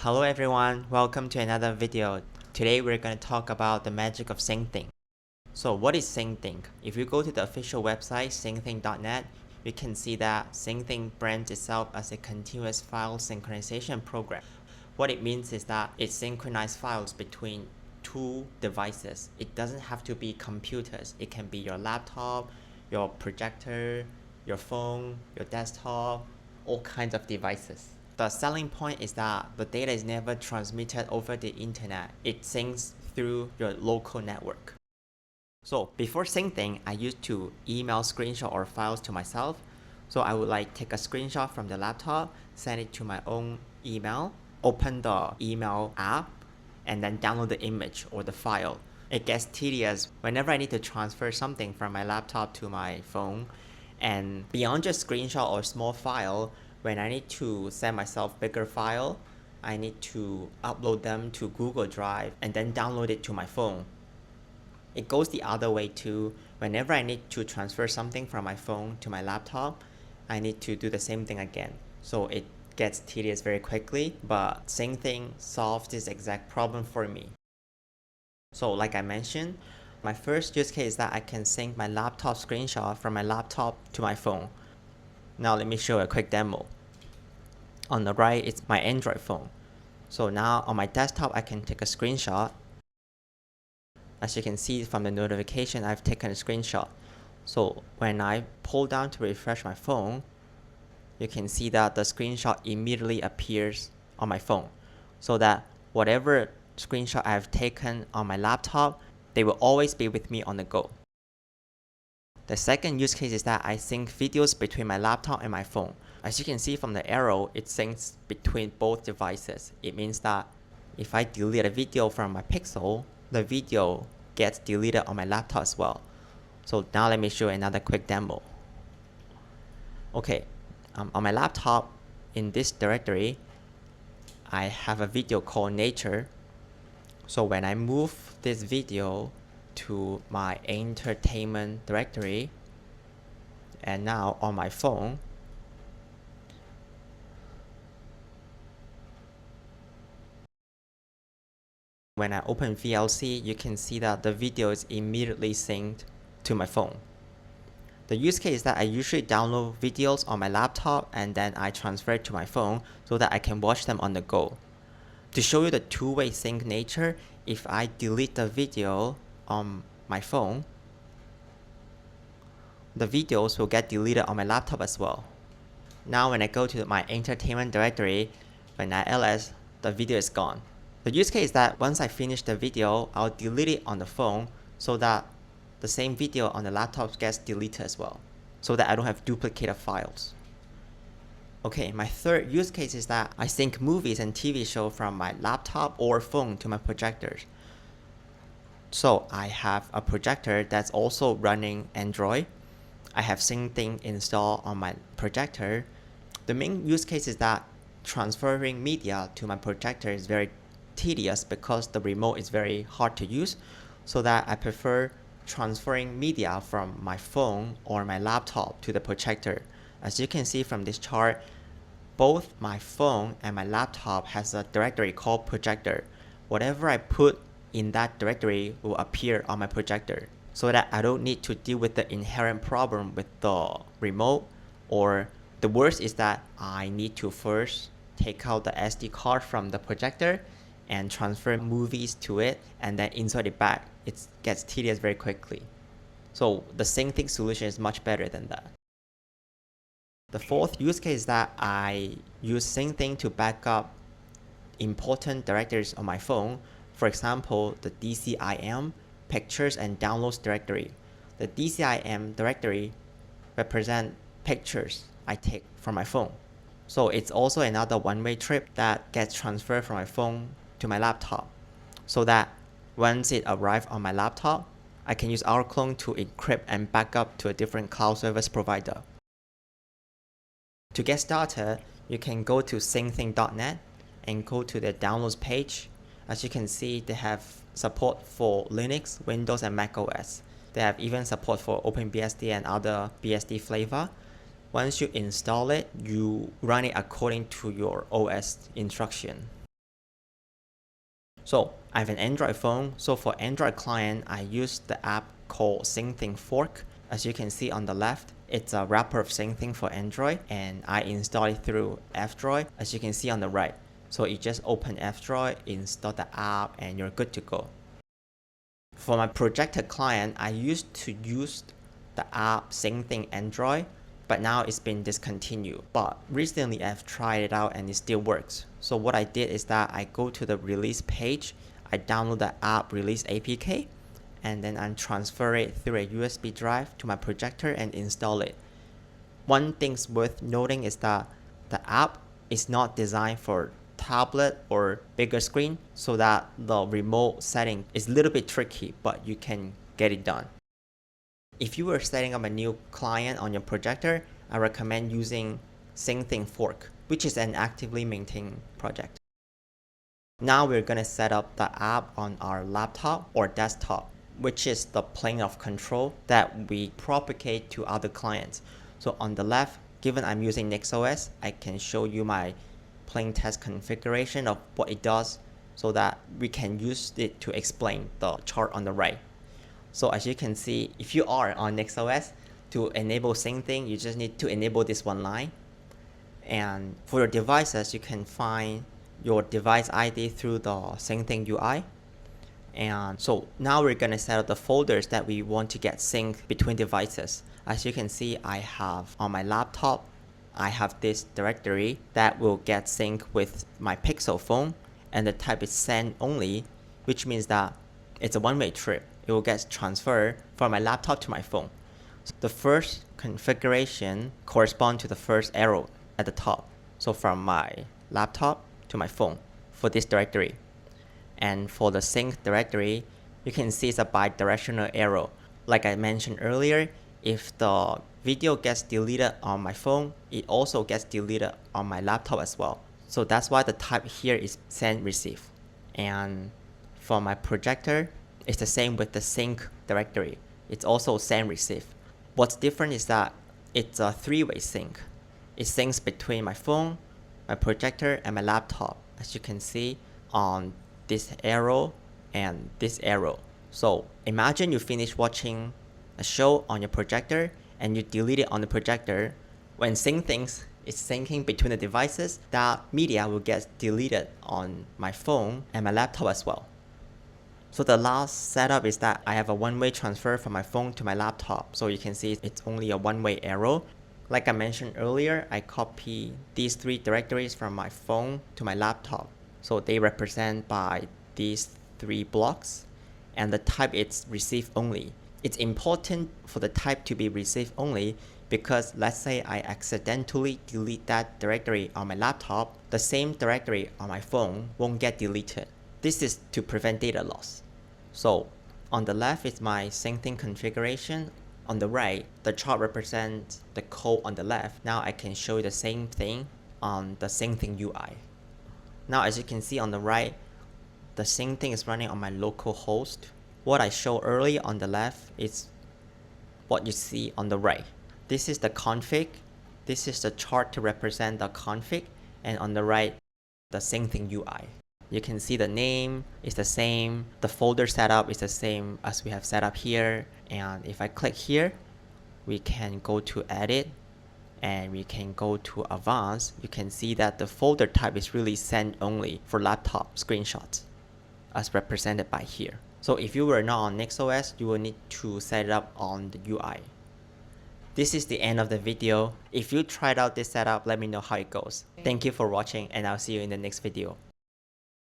Hello everyone, welcome to another video. Today we're going to talk about the magic of Syncthing. So what is Syncthing? If you go to the official website sendthing.net, you can see that Syncthing brands itself as a continuous file synchronization program. What it means is that it synchronizes files between two devices. It doesn't have to be computers. It can be your laptop, your projector, your phone, your desktop, all kinds of devices. The selling point is that the data is never transmitted over the internet. It syncs through your local network. So before Syncthing, I used to email screenshot or files to myself. So I would take a screenshot from the laptop, send it to my own email, open the email app, and then download the image or the file. It gets tedious whenever I need to transfer something from my laptop to my phone. And beyond just screenshot or small file, when I need to send myself bigger file, I need to upload them to Google Drive and then download it to my phone. It goes the other way too. Whenever I need to transfer something from my phone to my laptop, I need to do the same thing again. So it gets tedious very quickly, but Syncthing solves this exact problem for me. So like I mentioned, my first use case is that I can sync my laptop screenshot from my laptop to my phone. Now let me show a quick demo. On the right, it's my Android phone. So now on my desktop, I can take a screenshot. As you can see from the notification, I've taken a screenshot. So when I pull down to refresh my phone, you can see that the screenshot immediately appears on my phone. So that whatever screenshot I've taken on my laptop, they will always be with me on the go. The second use case is that I sync videos between my laptop and my phone. As you can see from the arrow, it syncs between both devices. It means that if I delete a video from my Pixel, the video gets deleted on my laptop as well. So now let me show another quick demo. Okay, on my laptop, in this directory, I have a video called Nature. So when I move this video to my entertainment directory, and now on my phone, when I open VLC, you can see that the video is immediately synced to my phone. The use case is that I usually download videos on my laptop and then I transfer it to my phone so that I can watch them on the go. To show you the two-way sync nature, if I delete the video on my phone, the videos will get deleted on my laptop as well. Now when I go to my entertainment directory, when I ls, the video is gone. The use case is that once I finish the video, I'll delete it on the phone so that the same video on the laptop gets deleted as well, so that I don't have duplicated files. Okay, my third use case is that I sync movies and TV shows from my laptop or phone to my projectors. So I have a projector that's also running Android. I have Syncthing installed on my projector. The main use case is that transferring media to my projector is very tedious because the remote is very hard to use, so that I prefer transferring media from my phone or my laptop to the projector. As you can see from this chart, both my phone and my laptop has a directory called Projector. Whatever I put in that directory will appear on my projector, so that I don't need to deal with the inherent problem with the remote, or the worst is that I need to first take out the SD card from the projector and transfer movies to it and then insert it back. It gets tedious very quickly. So the Syncthing solution is much better than that. The fourth use case is that I use Syncthing to back up important directories on my phone. For example, the DCIM, Pictures and Downloads directory. The DCIM directory represents pictures I take from my phone. So it's also another one-way trip that gets transferred from my phone to my laptop, so that once it arrives on my laptop, I can use our clone to encrypt and back up to a different cloud service provider. To get started, you can go to syncthing.net and go to the downloads page. As you can see, they have support for Linux, Windows, and Mac OS. They have even support for OpenBSD and other BSD flavor. Once you install it, you run it according to your OS instruction. So I have an Android phone. So for Android client, I use the app called Syncthing Fork. As you can see on the left, it's a wrapper of Syncthing for Android, and I install it through F-Droid, as you can see on the right. So you just open F-Droid, install the app, and you're good to go. For my Projector client, I used to use the app Syncthing Android, but now it's been discontinued. But recently I've tried it out and it still works. So what I did is that I go to the release page, I download the app release APK, and then I transfer it through a USB drive to my projector and install it. One thing's worth noting is that the app is not designed for tablet or bigger screen, so that the remote setting is a little bit tricky, but you can get it done. If you are setting up a new client on your projector, I recommend using Syncthing Fork, which is an actively maintained project. Now we're going to set up the app on our laptop or desktop, which is the plane of control that we propagate to other clients. So on the left, given I'm using NixOS, I can show you my plain test configuration of what it does so that we can use it to explain the chart on the right. So as you can see, if you are on NixOS, to enable Syncthing, you just need to enable this one line. And for your devices, you can find your device ID through the Syncthing UI. And so now we're going to set up the folders that we want to get synced between devices. As you can see, I have on my laptop, I have this directory that will get synced with my Pixel phone, and the type is send only, which means that it's a one-way trip. It will get transferred from my laptop to my phone. So the first configuration corresponds to the first arrow at the top. So from my laptop to my phone for this directory. And for the sync directory, you can see it's a bi-directional arrow. Like I mentioned earlier, if the video gets deleted on my phone, it also gets deleted on my laptop as well. So that's why the type here is send receive. And for my projector, it's the same with the sync directory. It's also send receive. What's different is that it's a three-way sync. It syncs between my phone, my projector, and my laptop, as you can see on this arrow and this arrow. So imagine you finish watching a show on your projector and you delete it on the projector. When Syncthing is syncing between the devices, that media will get deleted on my phone and my laptop as well. So the last setup is that I have a one-way transfer from my phone to my laptop. So you can see it's only a one-way arrow. Like I mentioned earlier, I copy these three directories from my phone to my laptop. So they represent by these three blocks, and the type is receive only. It's important for the type to be receive only because let's say I accidentally delete that directory on my laptop, the same directory on my phone won't get deleted. This is to prevent data loss. So on the left is my Syncthing configuration. On the right, the chart represents the code on the left. Now I can show you the same thing on the Syncthing UI. Now as you can see on the right, the Syncthing is running on my local host. What I showed earlier on the left is what you see on the right. This is the config. This is the chart to represent the config. And on the right, the Syncthing UI. You can see the name is the same. The folder setup is the same as we have set up here. And if I click here, we can go to edit and we can go to advanced. You can see that the folder type is really send only for laptop screenshots as represented by here. So if you were not on NixOS, you will need to set it up on the UI. This is the end of the video. If you tried out this setup, let me know how it goes. Thank you for watching and I'll see you in the next video.